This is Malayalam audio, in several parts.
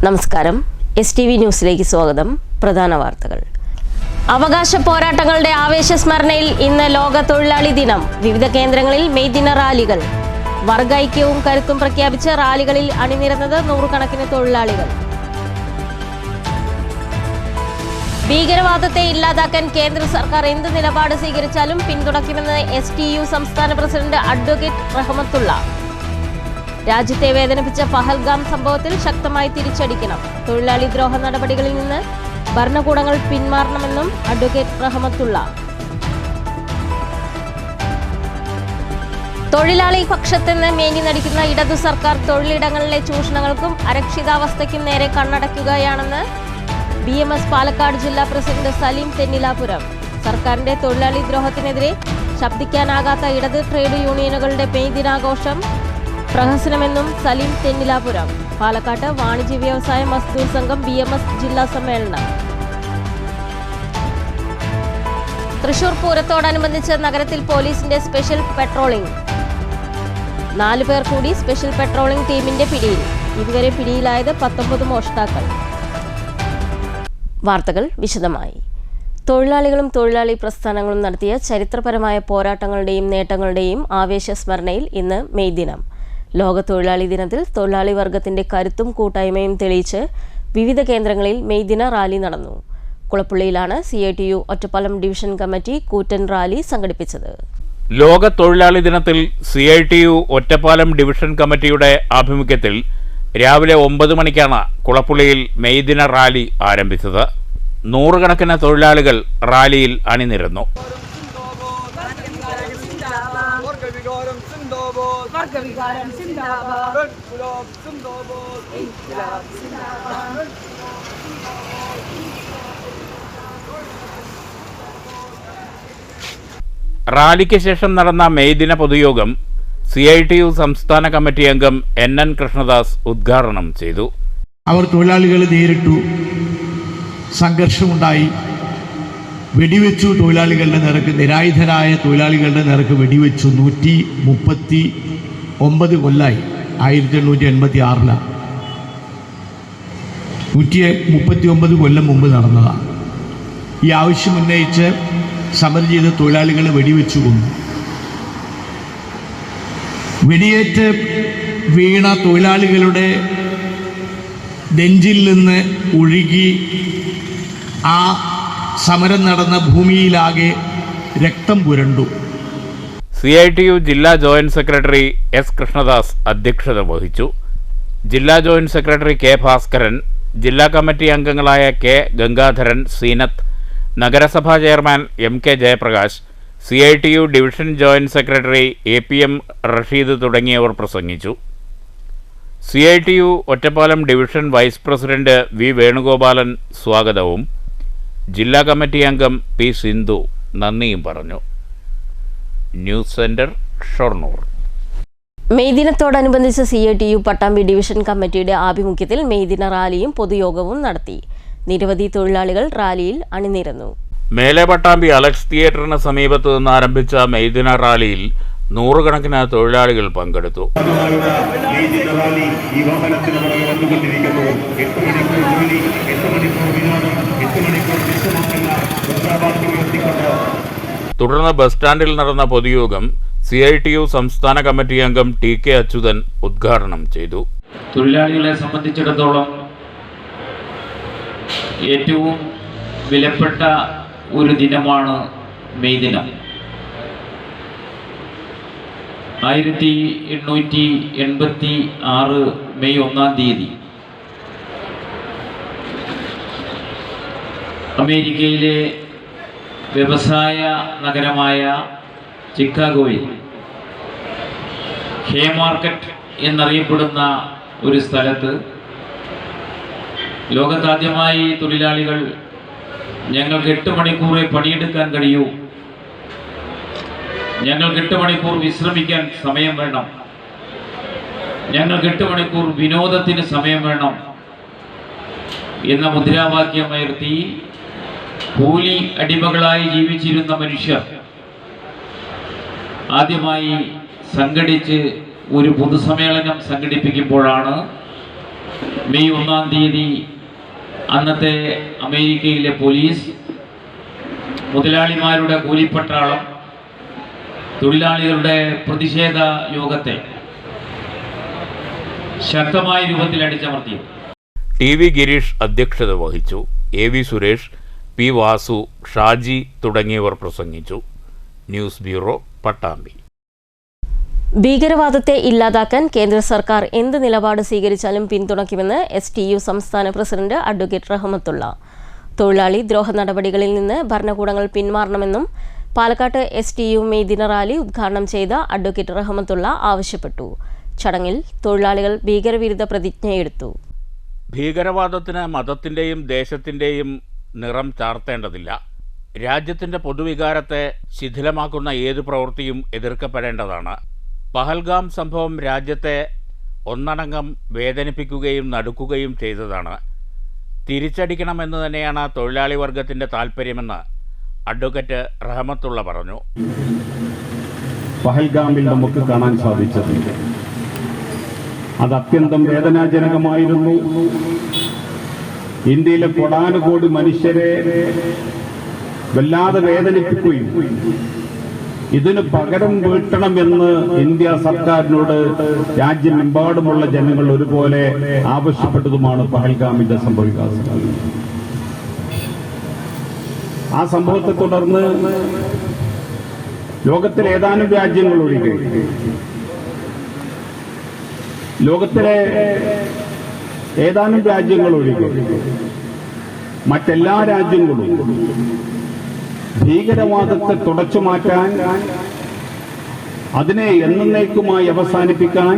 നമസ്കാരം. STV ന്യൂസിലേക്ക് സ്വാഗതം. പ്രധാന വാർത്തകൾ. അവകാശ പോരാട്ടങ്ങളുടെ ആവേശസ്മരണയിൽ ഇന്ന് ലോക തൊഴിലാളി ദിനം. വിവിധ കേന്ദ്രങ്ങളിൽ മെയ് ദിന റാലികൾ. വർഗൈക്യവും കരുത്തും പ്രഖ്യാപിച്ച് റാലികളിൽ അണിനിരന്നത് നൂറുകണക്കിന് തൊഴിലാളികൾ. ഭീകരവാദത്തെ ഇല്ലാതാക്കാൻ കേന്ദ്ര സർക്കാർ എന്ത് നിലപാട് സ്വീകരിച്ചാലും പിന്തുണയ്ക്കുമെന്ന് STU സംസ്ഥാന പ്രസിഡന്റ് അഡ്വക്കേറ്റ് റഹ്മത്തുള്ള. രാജ്യത്തെ വേദനിപ്പിച്ച പഹൽഗാം സംഭവത്തിൽ ശക്തമായി തിരിച്ചടിക്കണം. തൊഴിലാളി ദ്രോഹ നടപടികളിൽ നിന്ന് ഭരണകൂടങ്ങൾ പിന്മാറണമെന്നും അഡ്വക്കേറ്റ് റഹ്മത്തുള്ള. തൊഴിലാളി പക്ഷത്തെന്ന് മേനി നടിക്കുന്ന ഇടതു സർക്കാർ തൊഴിലിടങ്ങളിലെ ചൂഷണങ്ങൾക്കും അരക്ഷിതാവസ്ഥയ്ക്കും നേരെ കണ്ണടയ്ക്കുകയാണെന്ന് BMS പാലക്കാട് ജില്ലാ പ്രസിഡന്റ് സലീം തെന്നിലാപുരം. സർക്കാരിന്റെ തൊഴിലാളി ദ്രോഹത്തിനെതിരെ ശബ്ദിക്കാനാകാത്ത ഇടത് ട്രേഡ് യൂണിയനുകളുടെ മെയ് ദിനാഘോഷം പ്രഹസനമെന്നും സലീം തെന്നിലാപുരം. പാലക്കാട്ട് വാണിജ്യ വ്യവസായ മസ്ദൂർ സംഘം BMS ജില്ലാ സമ്മേളനം. തൃശൂർ പൂരത്തോടനുബന്ധിച്ച് നഗരത്തിൽ പോലീസിന്റെ സ്പെഷ്യൽ പെട്രോളിംഗ്. 4 പേർ കൂടി സ്പെഷ്യൽ പെട്രോളിംഗ് ടീമിന്റെ പിടിയിൽ. ഇതുവരെ പിടിയിലായത് 19 മോഷ്ടാക്കൾ. വാർത്തകൾ വിശദമായി. തൊഴിലാളികളും തൊഴിലാളി പ്രസ്ഥാനങ്ങളും നടത്തിയ ചരിത്രപരമായ പോരാട്ടങ്ങളുടെയും നേട്ടങ്ങളുടെയും ആവേശസ്മരണയിൽ ഇന്ന് മെയ് ദിനം. ലോക തൊഴിലാളി ദിനത്തിൽ തൊഴിലാളി വർഗത്തിന്റെ കരുത്തും കൂട്ടായ്മയും തെളിയിച്ച് വിവിധ കേന്ദ്രങ്ങളിൽ മെയ് ദിന റാലി നടന്നു. കുളപ്പുള്ളിയിലാണ് CITU ഒറ്റപ്പാലം ഡിവിഷൻ കമ്മിറ്റി കൂറ്റൻ റാലി സംഘടിപ്പിച്ചത്. ലോക തൊഴിലാളി ദിനത്തിൽ CITU ഒറ്റപ്പാലം ഡിവിഷൻ കമ്മിറ്റിയുടെ ആഭിമുഖ്യത്തിൽ രാവിലെ 9 മണിക്കാണ് കുളപ്പുള്ളിയിൽ മെയ് ദിന റാലി ആരംഭിച്ചത്. നൂറുകണക്കിന് തൊഴിലാളികൾ റാലിയിൽ അണിനിരന്നു. റാലിക്ക് ശേഷം നടന്ന മെയ് ദിന പൊതുയോഗം CITU സംസ്ഥാന കമ്മിറ്റി അംഗം NN കൃഷ്ണദാസ് ഉദ്ഘാടനം ചെയ്തു. അവർ തൊഴിലാളികൾ നേരിട്ടു, സംഘർഷമുണ്ടായി, വെടിവെച്ചു. തൊഴിലാളികളുടെ നേർക്ക്, നിരായുധരായ തൊഴിലാളികളുടെ നേർക്ക് വെടിവെച്ചു. 139 കൊല്ലായി. 1886 139 കൊല്ലം മുമ്പ് നടന്നതാണ്. ഈ ആവശ്യം ഉന്നയിച്ച് സമരം ചെയ്ത തൊഴിലാളികളെ വെടിവെച്ചു കൊന്നു. വെടിയേറ്റ് വീണ തൊഴിലാളികളുടെ നെഞ്ചിൽ നിന്ന് ഒഴുകി ആ സമരം നടന്ന ഭൂമിയിലാകെ രക്തം പുരണ്ടു. CITU ജില്ലാ ജോയിന്റ് സെക്രട്ടറി S കൃഷ്ണദാസ് അധ്യക്ഷത വഹിച്ചു. ജില്ലാ ജോയിന്റ് സെക്രട്ടറി K ഭാസ്കരൻ, ജില്ലാ കമ്മിറ്റി അംഗങ്ങളായ K ഗംഗാധരൻ, സീനത്ത്, നഗരസഭാ chairman MK Jayaprakash, CITU division joint secretary APM Rasheed തുടങ്ങിയവർ പ്രസംഗിച്ചു. CITU Ottapalam division vice president V Venugopalan സ്വാഗതവും ജില്ലാ കമ്മിറ്റി അംഗം P സിന്ധു നന്ദിയും പറഞ്ഞു. News centre, Shoranur. മെയ് ദിനത്തോടനുബന്ധിച്ച് CITU പട്ടാമ്പി ഡിവിഷൻ കമ്മിറ്റിയുടെ ആഭിമുഖ്യത്തിൽ മെയ് ദിന റാലിയും പൊതുയോഗവും നടത്തി. നിരവധി തൊഴിലാളികൾ റാലിയിൽ അണിനിരന്നു. മേലെ പട്ടാമ്പി അലക്സ് തിയേറ്ററിന് സമീപത്ത് നിന്ന് ആരംഭിച്ച മെയ് ദിന റാലിയിൽ നൂറുകണക്കിന് തൊഴിലാളികൾ പങ്കെടുത്തു. തുടർന്ന് ബസ് സ്റ്റാൻഡിൽ നടന്ന പൊതുയോഗം CITU സംസ്ഥാന കമ്മിറ്റി അംഗം TK അച്യുതൻ ഉദ്ഘാടനം ചെയ്തു. തൊഴിലാളികളെ സംബന്ധിച്ചിടത്തോളം ഏറ്റവും വിലപ്പെട്ട ഒരു ദിനമാണ് മെയ് ദിനം. 1886 മെയ് 1-ാം തീയതി അമേരിക്കയിലെ വ്യവസായ നഗരമായ ചിക്കാഗോയിൽ ഹേമാർക്കറ്റ് എന്നറിയപ്പെടുന്ന ഒരു സ്ഥലത്ത് ലോകത്താദ്യമായി തൊഴിലാളികൾ ഞങ്ങൾക്ക് 8 മണിക്കൂറേ പണിയെടുക്കാൻ കഴിയൂ, ഞങ്ങൾക്ക് 8 മണിക്കൂർ വിശ്രമിക്കാൻ സമയം വേണം, ഞങ്ങൾക്ക് 8 മണിക്കൂർ വിനോദത്തിന് സമയം വേണം എന്ന മുദ്രാവാക്യമുയർത്തി കൂലി അടിമകളായി ജീവിച്ചിരുന്ന മനുഷ്യർ ആദ്യമായി സംഘടിച്ച് ഒരു പൊതുസമ്മേളനം സംഘടിപ്പിക്കുമ്പോഴാണ് മെയ് 1-ാം തീയതി അന്നത്തെ അമേരിക്കയിലെ പോലീസ് മുതലാളിമാരുടെ കൂലിപ്പട്ടാളം തൊഴിലാളികളുടെ പ്രതിഷേധ യോഗത്തെ ശക്തമായ രൂപത്തിൽ അടിച്ചമർത്തി. ടി വി ഗിരീഷ് അധ്യക്ഷത വഹിച്ചു. A V Suresh, P Vasu, Shaji തുടങ്ങിയവർ പ്രസംഗിച്ചു. News bureau, Pattambi. ഭീകരവാദത്തെ ഇല്ലാതാക്കാൻ കേന്ദ്ര സർക്കാർ എന്ത് നിലപാട് സ്വീകരിച്ചാലും പിന്തുണയ്ക്കുമെന്ന് STU സംസ്ഥാന പ്രസിഡന്റ് അഡ്വക്കേറ്റ് റഹ്മത്തുള്ള. തൊഴിലാളി ദ്രോഹ നടപടികളിൽ നിന്ന് ഭരണകൂടങ്ങൾ പിന്മാറണമെന്നും പാലക്കാട്ട് STU മെയ് ദിന റാലി ഉദ്ഘാടനം ചെയ്ത അഡ്വക്കേറ്റ് റഹ്മത്തുള്ള ആവശ്യപ്പെട്ടു. ചടങ്ങിൽ തൊഴിലാളികൾ ഭീകരവിരുദ്ധ പ്രതിജ്ഞയെടുത്തു. ഭീകരവാദത്തിന് മതത്തിൻ്റെയും ദേശത്തിൻ്റെയും നിറം ചാർത്തേണ്ടതില്ല. രാജ്യത്തിൻ്റെ പൊതുവികാരത്തെ ശിഥിലമാക്കുന്ന ഏതു പ്രവൃത്തിയും എതിർക്കപ്പെടേണ്ടതാണ്. പഹൽഗാം സംഭവം രാജ്യത്തെ ഒന്നടങ്കം വേദനിപ്പിക്കുകയും നടുക്കുകയും ചെയ്തതാണ്. തിരിച്ചടിക്കണമെന്ന് തന്നെയാണ് തൊഴിലാളി വർഗത്തിൻ്റെ താൽപ്പര്യമെന്ന് അഡ്വക്കേറ്റ് റഹ്മത്തുള്ള പറഞ്ഞു. പഹൽഗാമിൽ നമുക്ക് കാണാൻ സാധിച്ചത് അത് അത്യന്തം വേദനാജനകമായിരുന്നു. ഇന്ത്യയിലെ കോടാനുകോടി മനുഷ്യരെ വല്ലാതെ വേദനിപ്പിക്കുകയും ഇതിന് പകരം വീട്ടണമെന്ന് ഇന്ത്യ സർക്കാരിനോട് രാജ്യമെമ്പാടുമുള്ള ജനങ്ങൾ ഒരുപോലെ ആവശ്യപ്പെട്ടതുമാണ് പഹൽഗാമിന്റെ സംഭവവികാസങ്ങൾ. ആ സംഭവത്തെ തുടർന്ന് ലോകത്തിലെ ഏതാനും രാജ്യങ്ങൾ ഒഴികെ മറ്റെല്ലാ രാജ്യങ്ങളും ഭീകരവാദത്തെ തുടച്ചു മാറ്റാൻ, അതിനെ എന്നേക്കുമായി അവസാനിപ്പിക്കാൻ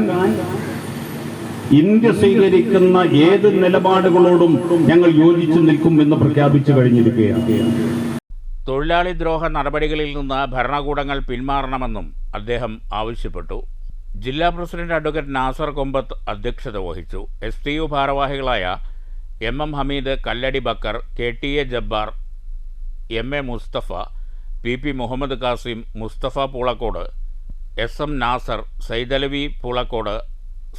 ഇന്ത്യ സ്വീകരിക്കുന്ന ഏത് നിലപാടുകളോടും ഞങ്ങൾ യോജിച്ചു നിൽക്കുമെന്ന് പ്രഖ്യാപിച്ചു കഴിഞ്ഞിരിക്കുകയാണ്. തൊഴിലാളി ദ്രോഹ നടപടികളിൽ നിന്ന് ഭരണകൂടങ്ങൾ പിന്മാറണമെന്നും അദ്ദേഹം ആവശ്യപ്പെട്ടു. ജില്ലാ പ്രസിഡന്റ് അഡ്വക്കേറ്റ് നാസർ കൊമ്പത്ത് അധ്യക്ഷത വഹിച്ചു. STU ഭാരവാഹികളായ MM Hameed, Kalladi Backer, KTA Jabbar, MA Mustafa, PP Muhammad Kasim, Mustafa Poolakode, SM Nasar, Saidalavi Poolakode,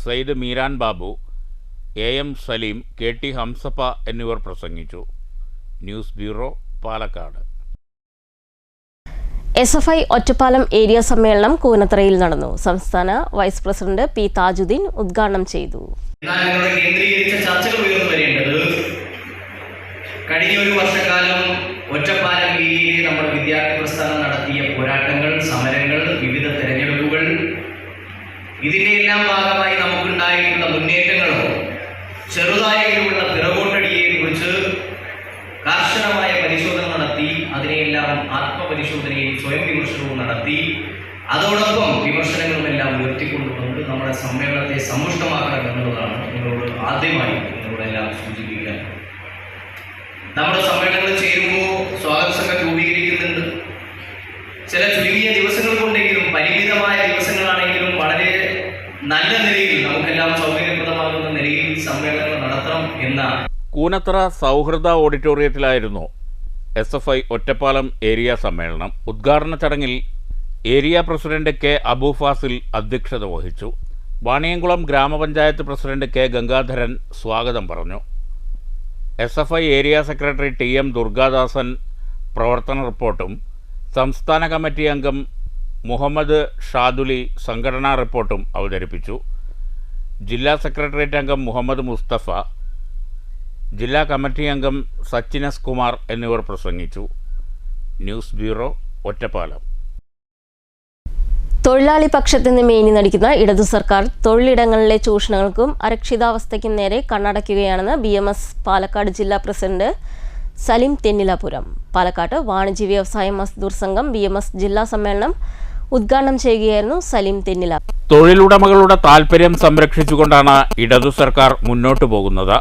Sayyid Meeran Babu, AM Saleem, KT Hamsappa എന്നിവർ പ്രസംഗിച്ചു. News bureau, Palakkad. SFI Ottapalam area സമ്മേളനം കൂനത്തറയിൽ നടന്നു. സംസ്ഥാന വൈസ് പ്രസിഡന്റ് P താജുദ്ദീൻ ഉദ്ഘാടനം ചെയ്തു. കേന്ദ്രീകരിച്ച ചർച്ചകൾ ഉയർന്നു വരേണ്ടത് കഴിഞ്ഞ ഒരു വർഷക്കാലം ഒറ്റപ്പാലം ഏരിയയിൽ നമ്മുടെ വിദ്യാർത്ഥി പ്രസ്ഥാനം നടത്തിയ പോരാട്ടങ്ങൾ, സമരങ്ങൾ, വിവിധ തെരഞ്ഞെടുപ്പുകൾ, ഇതിന്റെ എല്ലാം ഭാഗമായി നമുക്കുണ്ടായിട്ടുള്ള മുന്നേറ്റങ്ങളോ ചെറുതായുള്ള പിറകോട്ടടിയെ കുറിച്ച് കർശനമായ പരിശോധന നടത്തി, അതിനെയെല്ലാം ആത്മപരിശോധനയും സ്വയം വിമർശനവും നടത്തി, അതോടൊപ്പം വിമർശനങ്ങളുമെല്ലാം ഉയർത്തിക്കൊണ്ടുകൊണ്ട് നമ്മുടെ സമ്മേളനത്തെ സമ്പുഷ്ടമാക്കണം എന്നുള്ളതാണ് നിങ്ങളോട് ആദ്യമായി നിങ്ങളോടെല്ലാം സൂചിപ്പിക്കാൻ. നമ്മുടെ സമ്മേളനങ്ങൾ ചേരുമ്പോൾ സ്വാഗത സംഘം രൂപീകരിക്കുന്നുണ്ട്. ചില ചുരുങ്ങിയ ദിവസങ്ങൾ കൊണ്ടെങ്കിലും, പരിമിതമായ ദിവസങ്ങളാണെങ്കിലും വളരെ നല്ല നിലയിൽ നമുക്കെല്ലാം സൗകര്യപ്രദമാകുന്ന നിലയിൽ സമ്മേളനങ്ങൾ നടത്തണം എന്ന കൂനത്തറ സൗഹൃദ ഓഡിറ്റോറിയത്തിലായിരുന്നു SFI ഒറ്റപ്പാലം ഏരിയ സമ്മേളനം. ഉദ്ഘാടന ചടങ്ങിൽ area president K Abu Fazil അധ്യക്ഷത വഹിച്ചു. വാണിയംകുളം ഗ്രാമപഞ്ചായത്ത് പ്രസിഡന്റ് K ഗംഗാധരൻ സ്വാഗതം പറഞ്ഞു. SFI area secretary TM Durgadasan പ്രവർത്തന റിപ്പോർട്ടും സംസ്ഥാന കമ്മിറ്റി അംഗം മുഹമ്മദ് ഷാദുലി സംഘടനാ റിപ്പോർട്ടും അവതരിപ്പിച്ചു. ജില്ലാ സെക്രട്ടേറിയറ്റ് അംഗം മുഹമ്മദ് മുസ്തഫ, ജില്ലാ കമ്മിറ്റി അംഗം സച്ചിനസ് കുമാർ എന്നിവർ പ്രസംഗിച്ചു. News bureau, Ottapalam. തൊഴിലാളി പക്ഷത്ത് നിന്ന് മേനി നടിക്കുന്ന ഇടതു സർക്കാർ തൊഴിലിടങ്ങളിലെ ചൂഷണങ്ങൾക്കും അരക്ഷിതാവസ്ഥയ്ക്കും നേരെ കണ്ണടയ്ക്കുകയാണെന്ന് BMS പാലക്കാട് ജില്ലാ പ്രസിഡന്റ് സലീം തെന്നിലാപുരം. പാലക്കാട്ട് വാണിജ്യ വ്യവസായ മസ്ദൂർ സംഘം BMS ജില്ലാ സമ്മേളനം ഉദ്ഘാടനം ചെയ്യുകയായിരുന്നു സലീം തെന്നില. തൊഴിലുടമകളുടെ താൽപ്പര്യം സംരക്ഷിച്ചുകൊണ്ടാണ് ഇടതു സർക്കാർ മുന്നോട്ടു പോകുന്നത്.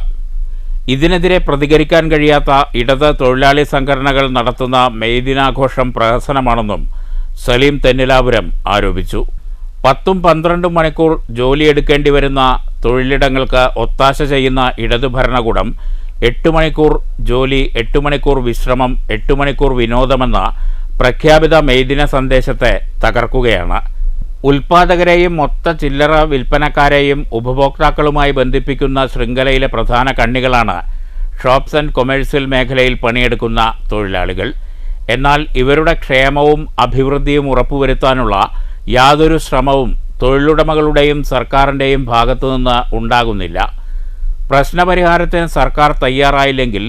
ഇതിനെതിരെ പ്രതികരിക്കാൻ കഴിയാത്ത ഇടത് തൊഴിലാളി സംഘടനകൾ നടത്തുന്ന മെയ് ദിനാഘോഷം പ്രഹസനമാണെന്നും സലീം തെന്നിലാപുരം ആരോപിച്ചു. 10-12 മണിക്കൂർ ജോലിയെടുക്കേണ്ടി വരുന്ന തൊഴിലിടങ്ങൾക്ക് ഒത്താശ ചെയ്യുന്ന ഇടതു ഭരണകൂടം 8 മണിക്കൂർ ജോലി, 8 മണിക്കൂർ വിശ്രമം, 8 മണിക്കൂർ വിനോദമെന്ന പ്രഖ്യാപിത മെയ് ദിന സന്ദേശത്തെ തകർക്കുകയാണ്. ഉൽപ്പാദകരെയും മൊത്ത ചില്ലറ വിൽപ്പനക്കാരെയും ഉപഭോക്താക്കളുമായി ബന്ധിപ്പിക്കുന്ന ശൃംഖലയിലെ പ്രധാന കണ്ണികളാണ് ഷോപ്സ് ആൻഡ് കൊമേഴ്സ്യൽ മേഖലയിൽ പണിയെടുക്കുന്ന തൊഴിലാളികൾ. എന്നാൽ ഇവരുടെ ക്ഷേമവും അഭിവൃദ്ധിയും ഉറപ്പുവരുത്താനുള്ള യാതൊരു ശ്രമവും തൊഴിലുടമകളുടെയും സർക്കാരിൻ്റെയും ഭാഗത്തുനിന്ന് ഉണ്ടാകുന്നില്ല. പ്രശ്നപരിഹാരത്തിന് സർക്കാർ തയ്യാറായില്ലെങ്കിൽ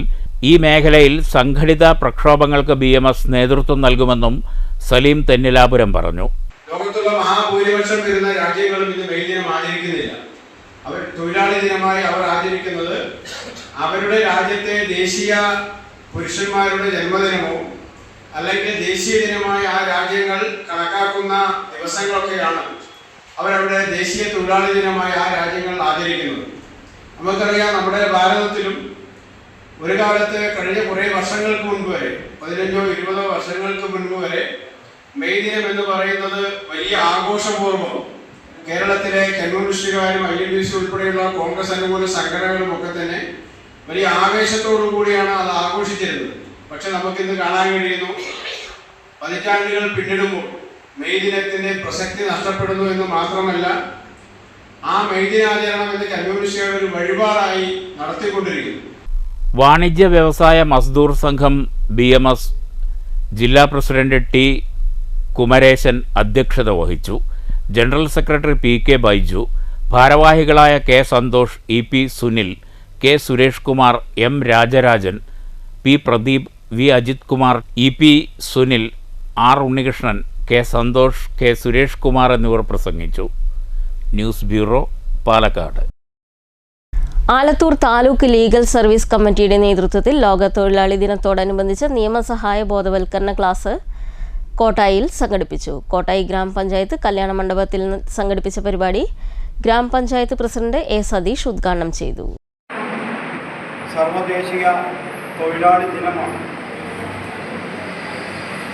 ഈ മേഖലയിൽ സംഘടിത പ്രക്ഷോഭങ്ങൾക്ക് BMS നേതൃത്വം നൽകുമെന്നും സലീം തെന്നിലാപുരം പറഞ്ഞു. ലോകത്തുള്ള മഹാഭൂരിപക്ഷം വരുന്ന രാജ്യങ്ങളും ഇന്ന് മെയ് ദിനം ആചരിക്കുന്നില്ല. അവർ തൊഴിലാളി ദിനമായി അവർ ആചരിക്കുന്നത് അവരുടെ രാജ്യത്തെ ദേശീയ പുരുഷന്മാരുടെ ജന്മദിനമോ അല്ലെങ്കിൽ ദേശീയ ദിനമായി ആ രാജ്യങ്ങൾ കണക്കാക്കുന്ന ദിവസങ്ങളൊക്കെയാണ് അവരവിടെ ദേശീയ തൊഴിലാളി ദിനമായി ആ രാജ്യങ്ങൾ ആചരിക്കുന്നത്. നമുക്കറിയാം, നമ്മുടെ ഭാരതത്തിലും ഒരു കാലത്ത് കഴിഞ്ഞ കുറേ വർഷങ്ങൾക്ക് മുൻപ് വരെ 15-20 വർഷങ്ങൾക്ക് മുൻപ് വരെ മെയ് ദിനം എന്ന് പറയുന്നത് വലിയ ആഘോഷപൂർവ്വം കേരളത്തിലെ കമ്മ്യൂണിസ്റ്റുകാരും INDC ഉൾപ്പെടെയുള്ള കോൺഗ്രസ് അനുകൂല സംഘടനകളും ഒക്കെ തന്നെ വലിയ ആവേശത്തോടു കൂടിയാണ് അത് ആഘോഷിച്ചിരുന്നത്. പക്ഷെ നമുക്കിന്ന് കാണാൻ കഴിയുന്നു, പതിറ്റാണ്ടുകൾ പിന്നിടുമ്പോൾ മെയ് ദിനത്തിന്റെ പ്രസക്തി നഷ്ടപ്പെടുന്നു എന്ന് മാത്രമല്ല, ആ മെയ് ദിനാചരണം എന്ന് കമ്മ്യൂണിസ്റ്റുകാർ ഒരു വഴിപാടായി നടത്തിക്കൊണ്ടിരിക്കുന്നു. വാണിജ്യ വ്യവസായ മസ്ദൂർ സംഘം BMS ജില്ലാ പ്രസിഡന്റ് T. കുമരേശൻ അധ്യക്ഷത വഹിച്ചു. ജനറൽ സെക്രട്ടറി PK ബൈജു, ഭാരവാഹികളായ K. Santhosh, EP Sunil, K. Suresh Kumar, M. Rajarajan, P. Pradeep, V. Ajith Kumar, EP Sunil, R. Unnikrishnan, K. Santhosh, K. Suresh Kumar എന്നിവർ പ്രസംഗിച്ചു. News bureau, Palakkad. Alathur taluk legal service കമ്മിറ്റിയുടെ നേതൃത്വത്തിൽ ലോക തൊഴിലാളി ദിനത്തോടനുബന്ധിച്ച് നിയമസഹായ ബോധവൽക്കരണ ക്ലാസ് കോട്ടായിൽ സംഘടിപ്പിച്ചു. കോട്ടായി ഗ്രാമപഞ്ചായത്ത് കല്യാണ മണ്ഡപത്തിൽ സംഘടിപ്പിച്ച പരിപാടി ഗ്രാമപഞ്ചായത്ത് പ്രസിഡന്റ് A. സതീഷ് ഉദ്ഘാടനം ചെയ്തു. സർവദേശീയ തൊഴിലാളി ദിനമാണ്.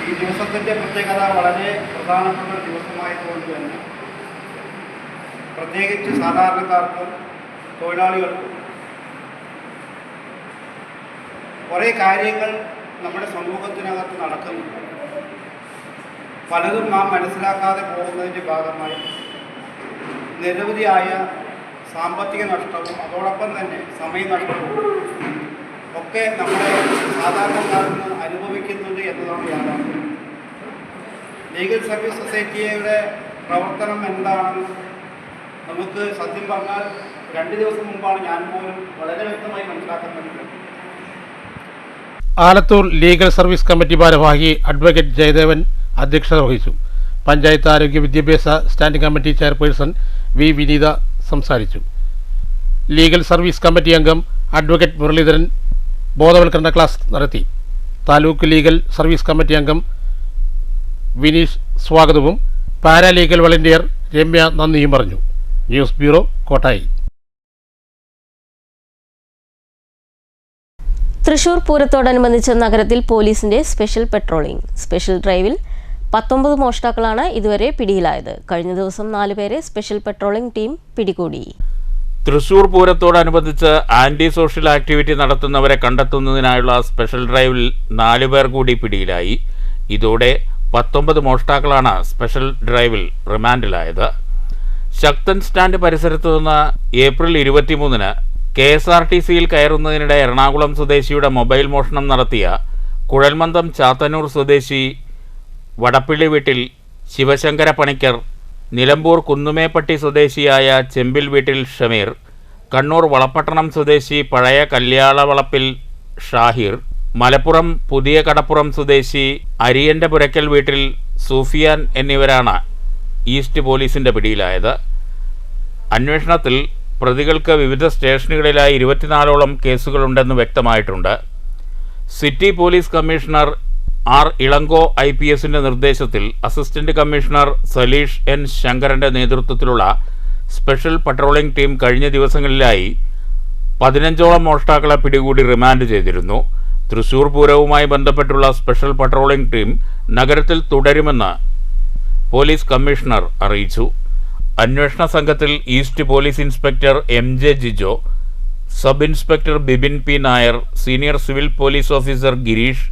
ഈ ദിവസത്തിൻ്റെ പ്രത്യേകത വളരെ പ്രധാനപ്പെട്ട ഒരു ദിവസമായതുകൊണ്ട് തന്നെ പ്രത്യേകിച്ച് സാധാരണക്കാർക്കും തൊഴിലാളികൾക്കും കുറേ കാര്യങ്ങൾ നമ്മുടെ സമൂഹത്തിനകത്ത് നടക്കുന്നുണ്ട്. പലതും നാം മനസ്സിലാക്കാതെ പോകുന്നതിൻ്റെ ഭാഗമായി നിരവധിയായ സാമ്പത്തിക നഷ്ടവും അതോടൊപ്പം തന്നെ സമയനഷ്ടവും ഒക്കെ നമ്മുടെ സാധാരണക്കാരന് അനുഭവിക്കുന്നുണ്ട് എന്നതാണ് യാഥാർത്ഥ്യം. ലീഗൽ സർവീസ് സൊസൈറ്റിയുടെ പ്രവർത്തനം എന്താണെന്ന് നമുക്ക് സത്യം പറഞ്ഞാൽ 2 ദിവസം മുമ്പാണ് ഞാൻ പോലും വളരെ വ്യക്തമായി മനസ്സിലാക്കാൻ പറ്റുന്നത്. ആലത്തൂർ ലീഗൽ സർവീസ് കമ്മിറ്റി ഭാരവാഹി അഡ്വക്കേറ്റ് ജയദേവൻ അധ്യക്ഷത വഹിച്ചു. പഞ്ചായത്ത് ആരോഗ്യ വിദ്യാഭ്യാസ സ്റ്റാൻഡിംഗ് കമ്മിറ്റി ചെയർപേഴ്സൺ V. വിനീത സംസാരിച്ചു. ലീഗൽ സർവീസ് കമ്മിറ്റി അംഗം അഡ്വക്കേറ്റ് മുരളീധരൻ ബോധവൽക്കരണ ക്ലാസ് നടത്തി. താലൂക്ക് ലീഗൽ സർവീസ് കമ്മിറ്റി അംഗം വിനീഷ് സ്വാഗതവും പാരാലീഗൽ വളണ്ടിയർ രമ്യ നന്ദിയും പറഞ്ഞു. News bureau, Kottayi. തൃശൂർ പൂരത്തോടനുബന്ധിച്ച് നഗരത്തിൽ പോലീസിന്റെ സ്പെഷ്യൽ പെട്രോളിംഗ്. സ്പെഷ്യൽ ഡ്രൈവിൽ 19 മോഷ്ടാക്കളാണ് ഇതുവരെ പിടിയിലായത്. കഴിഞ്ഞ ദിവസം 4 പേരെ സ്പെഷ്യൽ പെട്രോളിംഗ് ടീം പിടികൂടി. തൃശൂർ പൂരത്തോടനുബന്ധിച്ച് ആന്റി സോഷ്യൽ ആക്ടിവിറ്റി നടത്തുന്നവരെ കണ്ടെത്തുന്നതിനായുള്ള സ്പെഷ്യൽ ഡ്രൈവിൽ 4 പേർ കൂടി പിടിയിലായി. ഇതോടെ 19 മോഷ്ടാക്കളാണ് സ്പെഷ്യൽ ഡ്രൈവിൽ റിമാൻഡിലായത്. ശക്തൻ സ്റ്റാൻഡ് പരിസരത്തു നിന്ന് ഏപ്രിൽ 23-ന് KSRTCയിൽ കയറുന്നതിനിടെ എറണാകുളം സ്വദേശിയുടെ മൊബൈൽ മോഷണം നടത്തിയ കുഴൽമന്ദം ചാത്തന്നൂർ സ്വദേശി വടപ്പിള്ളി വീട്ടിൽ ശിവശങ്കര പണിക്കർ, നിലമ്പൂർ കുന്നുമേപ്പട്ടി സ്വദേശിയായ ചെമ്പിൽ വീട്ടിൽ ഷമീർ, കണ്ണൂർ വളപട്ടണം സ്വദേശി പഴയ കല്യാളവളപ്പിൽ ഷാഹിർ, മലപ്പുറം പുതിയ കടപ്പുറം സ്വദേശി അരിയൻ്റെ പുരക്കൽ വീട്ടിൽ സൂഫിയാൻ എന്നിവരാണ് ഈസ്റ്റ് പോലീസിൻ്റെ പിടിയിലായത്. അന്വേഷണത്തിൽ പ്രതികൾക്ക് വിവിധ സ്റ്റേഷനുകളിലായി 24ഓളം കേസുകളുണ്ടെന്ന് വ്യക്തമായിട്ടുണ്ട്. City police commissioner R. Ilango IPSന്റെ നിർദ്ദേശത്തിൽ അസിസ്റ്റന്റ് കമ്മീഷണർ സലീഷ് N. ശങ്കരന്റെ നേതൃത്വത്തിലുള്ള സ്പെഷ്യൽ പട്രോളിംഗ് ടീം കഴിഞ്ഞ ദിവസങ്ങളിലായി 15ഓളം മോഷ്ടാക്കളെ പിടികൂടി റിമാൻഡ് ചെയ്തിരുന്നു. തൃശൂർ പൂരവുമായി ബന്ധപ്പെട്ടുള്ള സ്പെഷ്യൽ പട്രോളിംഗ് ടീം നഗരത്തിൽ തുടരുമെന്ന് പോലീസ് കമ്മീഷണർ അറിയിച്ചു. അന്വേഷണ സംഘത്തിൽ east police inspector MJ Jijo, sub inspector Bibin P. Nair, senior civil police officer Girish,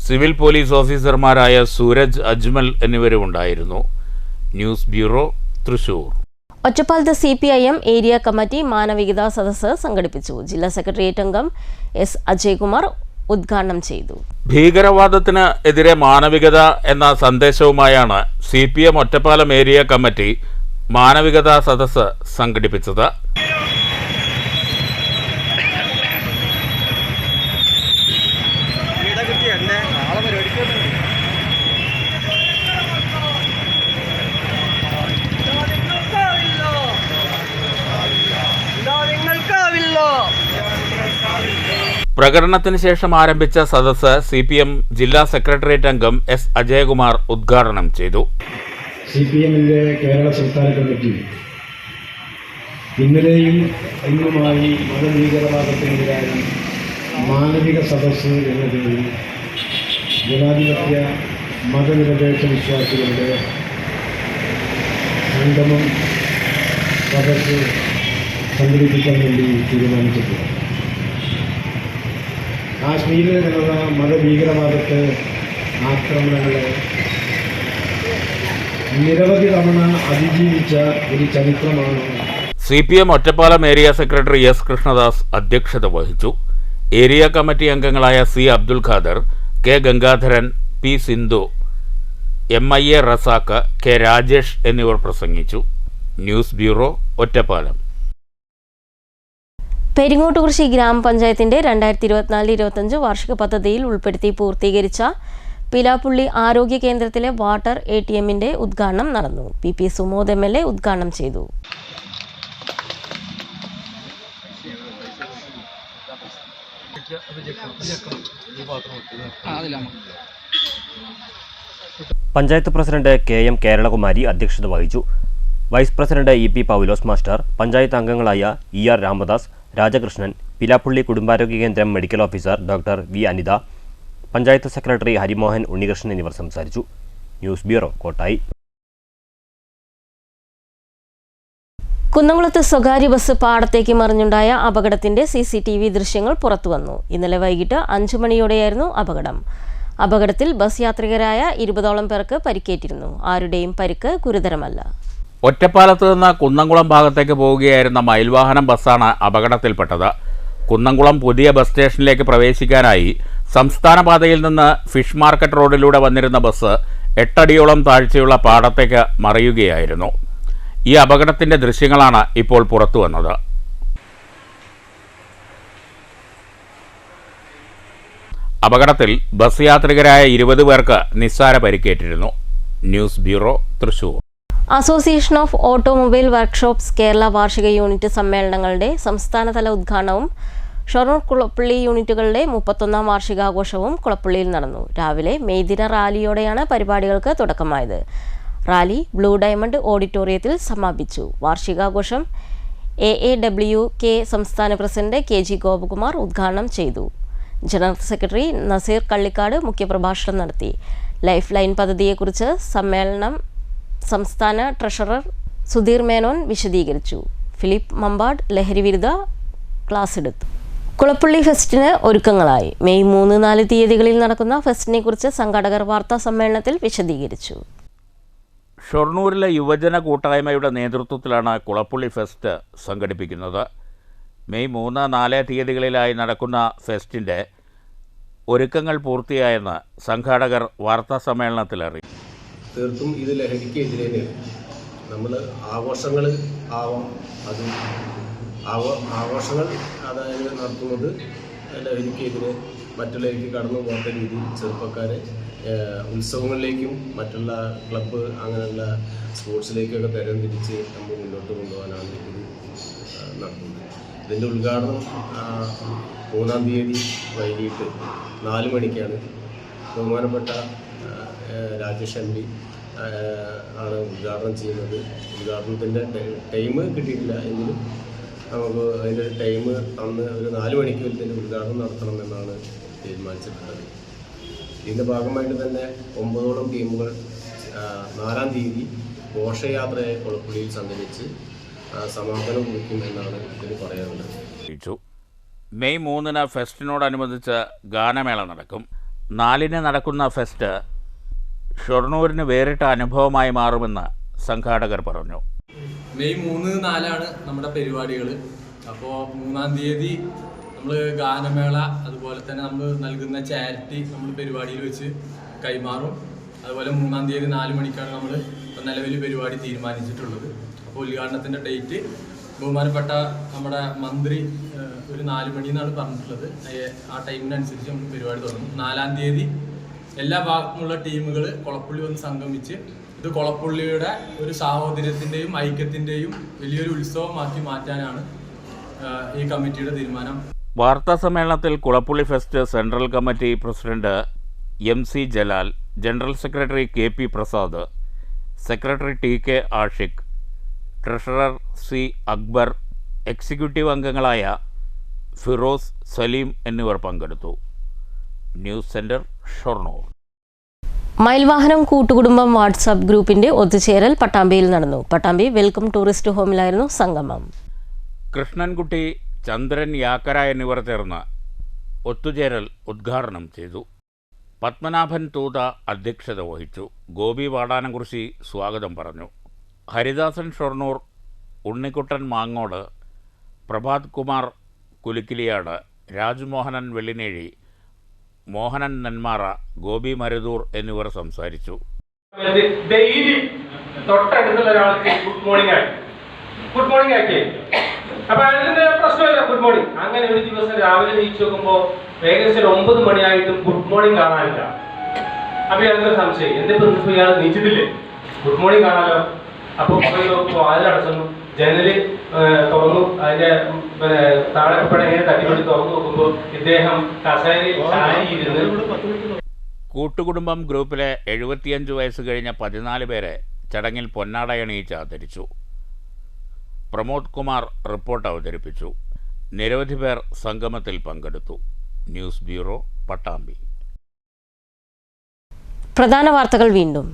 civil police ഓഫീസർമാരായ സൂരജ്, അജ്മൽ എന്നിവരുമുണ്ടായിരുന്നു. News bureau, Thrissur. ഒറ്റപ്പാലത്ത് CPIM ഏരിയ കമ്മിറ്റി മാനവികതാ സദസ്സ് സംഘടിപ്പിച്ചു. ജില്ലാ സെക്രട്ടേറിയറ്റ് അംഗം S. അജയ്കുമാർ ഉദ്ഘാടനം ചെയ്തു. ഭീകരവാദത്തിന് എതിരെ മാനവികത എന്ന സന്ദേശവുമായാണ് CPM ഒറ്റപ്പാലം ഏരിയ കമ്മിറ്റി മാനവികതാ സദസ്സ് സംഘടിപ്പിച്ചത്. പ്രകടനത്തിന് ശേഷം ആരംഭിച്ച സദസ്സ് CPM ജില്ലാ സെക്രട്ടേറിയറ്റ് അംഗം S. അജയകുമാർ ഉദ്ഘാടനം ചെയ്തു. CPMന്റെ കേരള സംസ്ഥാന കമ്മിറ്റി ഇന്നലെയും ഇന്നുമായി മതഭീകരവാദത്തിനെതിരായ മാനവിക സദസ്സ് എന്ന പേരിൽ ജനാധിപത്യ മതനിരപേക്ഷ വിശ്വാസികളുടെ സംഗമം സദസ്സ് സംഘടിപ്പിക്കാൻ വേണ്ടി തീരുമാനിച്ചിട്ടുണ്ട്. കാശ്മീരിൽ നടന്ന മതഭീകരവാദത്തെ ആക്രമണങ്ങളെ നിരവധി തവണ അതിജീവിച്ച ഒരു ചരിത്രമാണ്. CPM Ottapalam area secretary S. Krishnadas അധ്യക്ഷത വഹിച്ചു. ഏരിയ കമ്മിറ്റി അംഗങ്ങളായ C. Abdul Khader, K. Gangadharan, P. Sindhu, MIA Razak, K. Rajesh എന്നിവർ പ്രസംഗിച്ചു. News bureau, Ottapalam. പെരിങ്ങോട്ടുകുറിശി ഗ്രാമപഞ്ചായത്തിന്റെ 2024-25 വാർഷിക പദ്ധതിയിൽ ഉൾപ്പെടുത്തി പൂർത്തീകരിച്ച പിലാപ്പുള്ളി ആരോഗ്യ കേന്ദ്രത്തിലെ വാട്ടർ ATMന്റെ ഉദ്ഘാടനം നടന്നു. PP സുമോദ് MLA ഉദ്ഘാടനം ചെയ്തു. പഞ്ചായത്ത് പ്രസിഡന്റ് KM കേരളകുമാരി അധ്യക്ഷത വഹിച്ചു. Vice president EP Paulose master, panchayat അംഗങ്ങളായ ER രാമദാസ്, രാജകൃഷ്ണൻ, പിലാപ്പുള്ളി കുടുംബാരോഗ്യ കേന്ദ്രം medical officer doctor V. Anitha, panchayat secretary Harimohan Unnikrishnan എന്നിവർ സംസാരിച്ചു. News bureau, Kottayi. കുന്നംകുളത്ത് സ്വകാര്യ ബസ് പാടത്തേക്ക് മറിഞ്ഞുണ്ടായ അപകടത്തിന്റെ CCTV ദൃശ്യങ്ങൾ പുറത്തുവന്നു. ഇന്നലെ വൈകിട്ട് 5 മണിയോടെയായിരുന്നു അപകടം. അപകടത്തിൽ ബസ് യാത്രികരായ 20ഓളം പേർക്ക് പരിക്കേറ്റിരുന്നു. ആരുടെയും പരിക്ക് ഗുരുതരമല്ല. ഒറ്റപ്പാലത്ത് നിന്ന് കുന്നംകുളം ഭാഗത്തേക്ക് പോവുകയായിരുന്ന മയിൽവാഹനം ബസ്സാണ് അപകടത്തിൽപ്പെട്ടത്. കുന്നംകുളം പുതിയ ബസ് സ്റ്റേഷനിലേക്ക് പ്രവേശിക്കാനായി സംസ്ഥാന പാതയിൽ നിന്ന് ഫിഷ് മാർക്കറ്റ് റോഡിലൂടെ വന്നിരുന്ന ബസ് 8 അടിയോളം താഴ്ചയുള്ള പാടത്തേക്ക് മറിയുകയായിരുന്നു. ഈ അപകടത്തിന്റെ ദൃശ്യങ്ങളാണ് ഇപ്പോൾ പുറത്തു വന്നത്. അപകടത്തിൽ ബസ് യാത്രികരായ 20 പേർക്ക് നിസ്സാര പരിക്കേറ്റിരുന്നു. News bureau, Thrissur. Association of automobile workshops Kerala വാർഷിക യൂണിറ്റ് സമ്മേളനങ്ങളുടെ സംസ്ഥാനതല ഉദ്ഘാടനവും ഷൊർണൂർ കുളപ്പള്ളി യൂണിറ്റുകളുടെ 31ാം വാർഷികാഘോഷവും കുളപ്പള്ളിയിൽ നടന്നു. രാവിലെ മെയ്ദിന റാലിയോടെയാണ് പരിപാടികൾക്ക് തുടക്കമായത്. റാലി ബ്ലൂ ഡയമണ്ട് ഓഡിറ്റോറിയത്തിൽ സമാപിച്ചു. വാർഷികാഘോഷം AAWK സംസ്ഥാന പ്രസിഡന്റ് KG ഗോപകുമാർ ഉദ്ഘാടനം ചെയ്തു. ജനറൽ സെക്രട്ടറി നസീർ കള്ളിക്കാട് മുഖ്യപ്രഭാഷണം നടത്തി. ലൈഫ് ലൈൻ പദ്ധതിയെക്കുറിച്ച് സമ്മേളനം സംസ്ഥാന ട്രഷറർ സുധീർ മേനോൻ വിശദീകരിച്ചു. ഫിലിപ്പ് മമ്പാട് ലഹരിവിരുദ്ധ ക്ലാസ് എടുത്തു. കുളപ്പള്ളി ഫെസ്റ്റിന് ഒരുക്കങ്ങളായി. മെയ് 3-4 തീയതികളിൽ നടക്കുന്ന ഫെസ്റ്റിനെ കുറിച്ച് സംഘാടകർ വാർത്താ സമ്മേളനത്തിൽ വിശദീകരിച്ചു. ഷൊർണൂരിലെ യുവജന കൂട്ടായ്മയുടെ നേതൃത്വത്തിലാണ് കുളപ്പള്ളി ഫെസ്റ്റ് സംഘടിപ്പിക്കുന്നത്. മെയ് 3-4 തീയതികളിലായി നടക്കുന്ന ഫെസ്റ്റിൻ്റെ ഒരുക്കങ്ങൾ പൂർത്തിയായെന്ന് സംഘാടകർ വാർത്താ സമ്മേളനത്തിൽ അറിയിച്ചു. തീർത്തും ഇത് ലഹരിക്കെതിരെ നമ്മൾ ആഘോഷങ്ങൾ ആവാം, അത് ആഘോഷങ്ങൾ അതായത് നടത്തുന്നത് ലഹരിക്കെതിരെ മറ്റുള്ളവർക്ക് കടന്നു പോകാത്ത രീതിയിൽ ചെറുപ്പക്കാരെ ഉത്സവങ്ങളിലേക്കും മറ്റുള്ള ക്ലബ്ബ് അങ്ങനെയുള്ള സ്പോർട്സിലേക്കൊക്കെ തരംതിരിച്ച് നമ്മൾ മുന്നോട്ട് കൊണ്ടുപോകാനാണ് ഇത് നടത്തുന്നത്. ഇതിൻ്റെ ഉദ്ഘാടനം 3-ാം തീയതി വൈകിട്ട് 4 മണിക്കാണ്. ബഹുമാനപ്പെട്ട രാജേഷ് MP ആണ് ഉദ്ഘാടനം ചെയ്യുന്നത്. ഉദ്ഘാടനത്തിൻ്റെ ടൈം കിട്ടിയിട്ടില്ല എങ്കിലും നമുക്ക് അതിൻ്റെ ടൈം തന്ന് ഒരു 4 മണിക്ക് ഇതിൻ്റെ ഉദ്ഘാടനം നടത്തണമെന്നാണ് തീരുമാനിച്ചിട്ടുള്ളത്. ഇതിൻ്റെ ഭാഗമായിട്ട് തന്നെ 9ഓളം ടീമുകൾ 4-ാം തീയതി ഘോഷയാത്രയെ കുളപ്പള്ളിയിൽ സംഘടിച്ച് സമാപനം കുറിക്കുമെന്നാണ് ഇതിന് പറയാനുള്ളത്. മെയ് 3-ന് ഫെസ്റ്റിനോടനുബന്ധിച്ച് ഗാനമേള നടക്കും. 4-ന് നടക്കുന്ന ഫെസ്റ്റ് ഷൊർണൂരിന് വേറിട്ട അനുഭവമായി മാറുമെന്ന് സംഘാടകർ പറഞ്ഞു. മെയ് 3, 4 നമ്മുടെ പരിപാടികൾ. അപ്പോൾ 3-ാം തീയതി നമ്മൾ ഗാനമേള, അതുപോലെ തന്നെ നമ്മൾ നൽകുന്ന ചാരിറ്റി നമ്മൾ പരിപാടിയിൽ വെച്ച് കൈമാറും. അതുപോലെ 3-ാം തീയതി 4 മണിക്കാണ് നമ്മൾ നിലവിൽ പരിപാടി തീരുമാനിച്ചിട്ടുള്ളത്. അപ്പോൾ ഉദ്ഘാടനത്തിൻ്റെ ഡേറ്റ് ബഹുമാനപ്പെട്ട നമ്മുടെ മന്ത്രി ഒരു 4 മണി എന്നാണ് പറഞ്ഞിട്ടുള്ളത്. ആ ടൈമിനനുസരിച്ച് നമുക്ക് പരിപാടി തുടങ്ങും. 4-ാം തീയതി എല്ലാ ഭാഗത്തുനിന്നുള്ള ടീമുകൾ കൊളപ്പുള്ളി വന്ന് സംഗമിച്ച് ഇത് കൊളപ്പുള്ളിയുടെ ഒരു സാഹോദര്യത്തിൻ്റെയും ഐക്യത്തിൻ്റെയും വലിയൊരു ഉത്സവമാക്കി മാറ്റാനാണ് ഈ കമ്മിറ്റിയുടെ തീരുമാനം. വാർത്താ സമ്മേളനത്തിൽ Kulappully fest central committee president MC Jalal, general secretary KP Prasad, secretary TK Ashiq, treasurer C Akbar, executive അംഗങ്ങളായ ഫിറോസ്, സലീം എന്നിവർ പങ്കെടുത്തു. News centre, Shoranur. മയിൽവാഹനം കൂട്ടുകുടുംബം വാട്സാപ്പ് ഗ്രൂപ്പിന്റെ ഒത്തുചേരൽ പട്ടാമ്പിയിൽ നടന്നു. പട്ടാമ്പി വെൽക്കം ടൂറിസ്റ്റ് ഹോമിലായിരുന്നു സംഗമം. കൃഷ്ണൻകുട്ടി, ചന്ദ്രൻ യാക്കര എന്നിവർ ചേർന്ന് ഒത്തുചേരൽ ഉദ്ഘാടനം ചെയ്തു. പത്മനാഭൻ തൂത അധ്യക്ഷത വഹിച്ചു. ഗോപി വാടാനംകുറിശി സ്വാഗതം പറഞ്ഞു. ഹരിദാസൻ ഷൊർണൂർ, ഉണ്ണിക്കുട്ടൻ മാങ്ങോട്, പ്രഭാത് കുമാർ കുലുക്കിലിയാട്, രാജ്മോഹനൻ വെള്ളിനേഴി, മോഹനൻ നെന്മാറ, ഗോപി മരുതൂർ എന്നിവർ സംസാരിച്ചു. ഡെയിലി തൊട്ടടുത്തുള്ള ഒരാൾക്ക് ഗുഡ് മോർണിംഗ് ആക്കി അപ്പൊ അതിന്റെ പ്രശ്നമില്ല, ഗുഡ് മോർണിംഗ്. അങ്ങനെ ഒരു ദിവസം രാവിലെ നീച്ചു നോക്കുമ്പോ ഏകദേശം 9 മണിയായിട്ടും ഗുഡ് മോർണിംഗ് കാണാനില്ല. അപ്പൊ അതിന്റെ സംശയം, എന്തിപ്പോ ഇയാൾ നീച്ചിട്ടില്ലേ, ഗുഡ് മോർണിംഗ് കാണാലോ. അപ്പൊ വാതിലടച്ചു, ജനല് തുറന്നു, അതിന്റെ താഴെപ്പട ഇങ്ങനെ തട്ടിപ്പിടി തുറന്നു നോക്കുമ്പോ ഇദ്ദേഹം കസേരയിൽ ചാരിയിരുന്ന്. കൂട്ടുകുടുംബം ഗ്രൂപ്പിലെ 75 വയസ്സ് കഴിഞ്ഞ 14 പേരെ ചടങ്ങിൽ പൊന്നാടയണിയിച്ച് ആദരിച്ചു. പ്രമോദ് കുമാർ റിപ്പോർട്ട് അവതരിപ്പിച്ചു. നിരവധി പേർ സംഗമത്തിൽ പങ്കെടുത്തു. News bureau, Pattambi. പ്രധാന വാർത്തകൾ വീണ്ടും.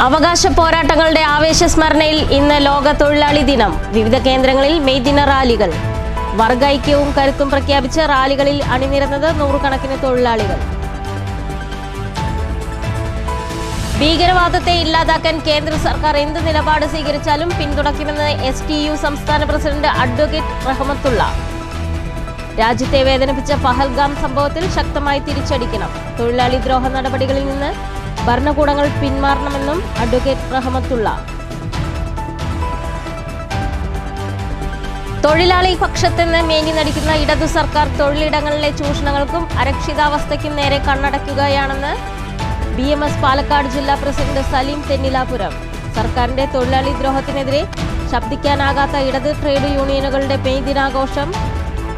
അവകാശ പോരാട്ടങ്ങളുടെ ആവേശസ്മരണയിൽ ഇന്ന് ലോക തൊഴിലാളി ദിനം. വിവിധ കേന്ദ്രങ്ങളിൽ മെയ് ദിന റാലികൾ. വർഗൈക്യവും കരുത്തും പ്രഖ്യാപിച്ച് റാലികളിൽ അണിനിരന്നത് 100 കണക്കിന് തൊഴിലാളികൾ. ഭീകരവാദത്തെ ഇല്ലാതാക്കാൻ കേന്ദ്ര സർക്കാർ എന്ത് നിലപാട് സ്വീകരിച്ചാലും പിന്തുണയ്ക്കുമെന്ന് STU സംസ്ഥാന പ്രസിഡന്റ് അഡ്വക്കേറ്റ് റഹ്മത്തുള്ള. രാജ്യത്തെ വേദനിപ്പിച്ച പഹൽഗാം സംഭവത്തിൽ ശക്തമായി തിരിച്ചടിക്കണം. തൊഴിലാളി ദ്രോഹ നടപടികളിൽ നിന്ന് ഭരണകൂടങ്ങൾ പിന്മാറണമെന്നും അഡ്വക്കേറ്റ് റഹ്മത്തുള്ള. തൊഴിലാളി പക്ഷത്തെന്ന് മേനി നടിക്കുന്ന ഇടതു സർക്കാർ തൊഴിലിടങ്ങളിലെ ചൂഷണങ്ങൾക്കും അരക്ഷിതാവസ്ഥയ്ക്കും നേരെ കണ്ണടയ്ക്കുകയാണെന്ന് BMS പാലക്കാട് ജില്ലാ പ്രസിഡന്റ് സലീം തെന്നിലാപുരം. സർക്കാരിന്റെ തൊഴിലാളി ദ്രോഹത്തിനെതിരെ ശബ്ദിക്കാനാകാത്ത ഇടത് ട്രേഡ് യൂണിയനുകളുടെ മെയ് ദിനാഘോഷം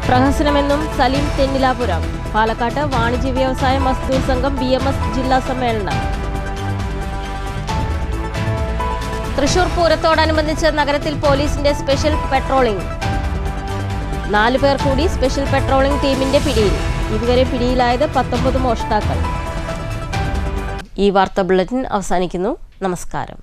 പ്രഹസനമെന്നും സലീം തെന്നിലാപുരം. പാലക്കാട്ട് വാണിജ്യ വ്യവസായ മസ്ദൂർ സംഘം BMS ജില്ലാ സമ്മേളനം. തൃശൂർ പൂരത്തോടനുബന്ധിച്ച് നഗരത്തിൽ പോലീസിന്റെ സ്പെഷ്യൽ പെട്രോളിംഗ്. 4 പേർ കൂടി സ്പെഷ്യൽ പെട്രോളിംഗ് ടീമിന്റെ പിടിയിൽ. ഇതുവരെ പിടിയിലായത് 19 മോഷ്ടാക്കൾ. ഈ വാർത്താ ബുള്ളറ്റിൻ അവസാനിക്കുന്നു. നമസ്കാരം.